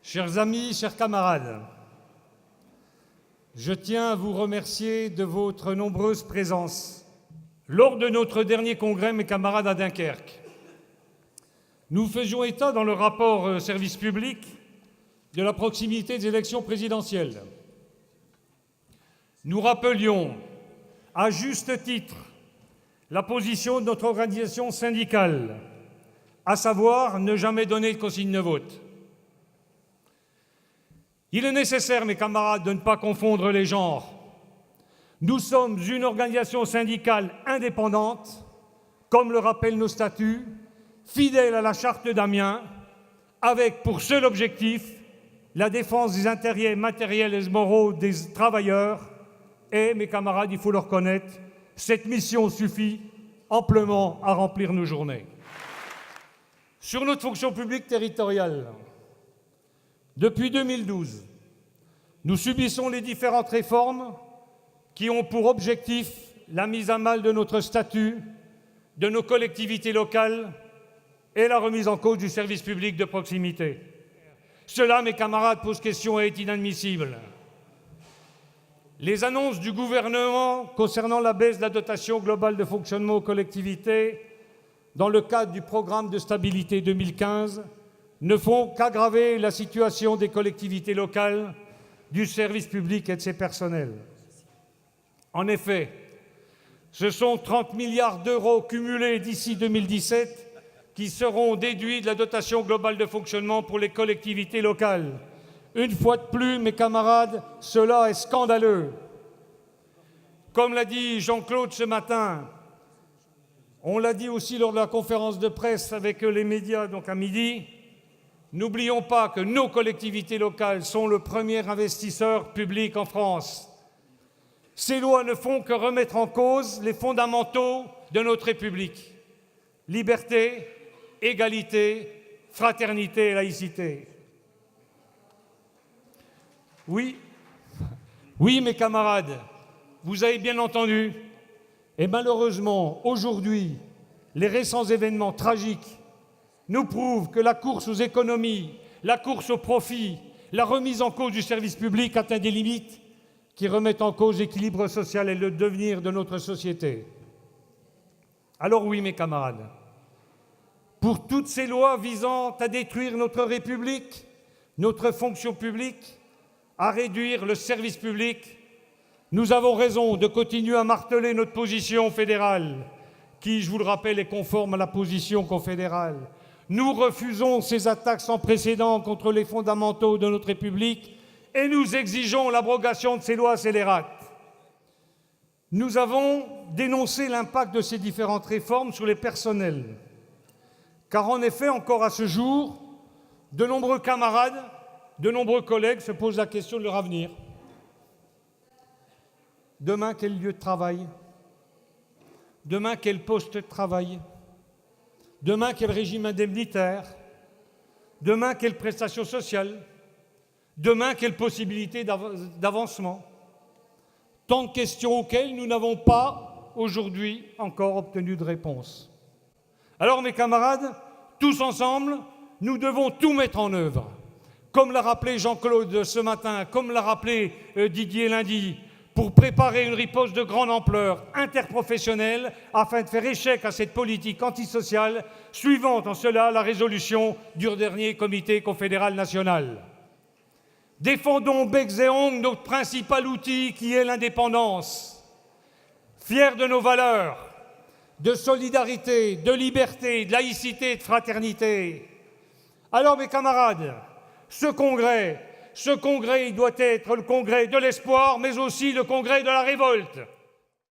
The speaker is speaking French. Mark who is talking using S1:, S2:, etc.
S1: Chers amis, chers camarades, je tiens à vous remercier de votre nombreuse présence. Lors de notre dernier congrès, mes camarades, à Dunkerque, nous faisions état dans le rapport service public de la proximité des élections présidentielles. Nous rappelions, à juste titre, la position de notre organisation syndicale, à savoir ne jamais donner de consigne de vote. Il est nécessaire, mes camarades, de ne pas confondre les genres. Nous sommes une organisation syndicale indépendante, comme le rappellent nos statuts, fidèle à la charte d'Amiens, avec pour seul objectif la défense des intérêts matériels et moraux des travailleurs. Et, mes camarades, il faut le reconnaître, cette mission suffit amplement à remplir nos journées. Sur notre fonction publique territoriale, depuis 2012, nous subissons les différentes réformes qui ont pour objectif la mise à mal de notre statut, de nos collectivités locales et la remise en cause du service public de proximité. Cela, mes camarades, pose question et est inadmissible. Les annonces du gouvernement concernant la baisse de la dotation globale de fonctionnement aux collectivités dans le cadre du programme de stabilité 2015 ne font qu'aggraver la situation des collectivités locales, du service public et de ses personnels. En effet, ce sont 30 milliards d'euros cumulés d'ici 2017 qui seront déduits de la dotation globale de fonctionnement pour les collectivités locales. Une fois de plus, mes camarades, cela est scandaleux. Comme l'a dit Jean-Claude ce matin, on l'a dit aussi lors de la conférence de presse avec les médias, donc à midi, n'oublions pas que nos collectivités locales sont le premier investisseur public en France. Ces lois ne font que remettre en cause les fondamentaux de notre République. Liberté, égalité, fraternité et laïcité. Oui, mes camarades, vous avez bien entendu. Et malheureusement, aujourd'hui, les récents événements tragiques nous prouvent que la course aux économies, la course au profit, la remise en cause du service public atteint des limites qui remettent en cause l'équilibre social et le devenir de notre société. Alors oui, mes camarades, pour toutes ces lois visant à détruire notre République, notre fonction publique, à réduire le service public, nous avons raison de continuer à marteler notre position fédérale, qui, je vous le rappelle, est conforme à la position confédérale. Nous refusons ces attaques sans précédent contre les fondamentaux de notre République et nous exigeons l'abrogation de ces lois scélérates. Nous avons dénoncé l'impact de ces différentes réformes sur les personnels, car en effet, encore à ce jour, de nombreux camarades, de nombreux collègues se posent la question de leur avenir. Demain, quel lieu de travail? Demain, quel poste de travail? Demain, quel régime indemnitaire? Demain, quelle prestation sociale? Demain, quelle possibilité d'avancement? Tant de questions auxquelles nous n'avons pas, aujourd'hui, encore obtenu de réponse. Alors, mes camarades, tous ensemble, nous devons tout mettre en œuvre. Comme l'a rappelé Jean-Claude ce matin, comme l'a rappelé Didier lundi, pour préparer une riposte de grande ampleur interprofessionnelle afin de faire échec à cette politique antisociale, suivant en cela la résolution du dernier comité confédéral national. Défendons bec et ongles notre principal outil qui est l'indépendance. Fiers de nos valeurs, de solidarité, de liberté, de laïcité et de fraternité. Alors, mes camarades, ce congrès, il doit être le congrès de l'espoir, mais aussi le congrès de la révolte.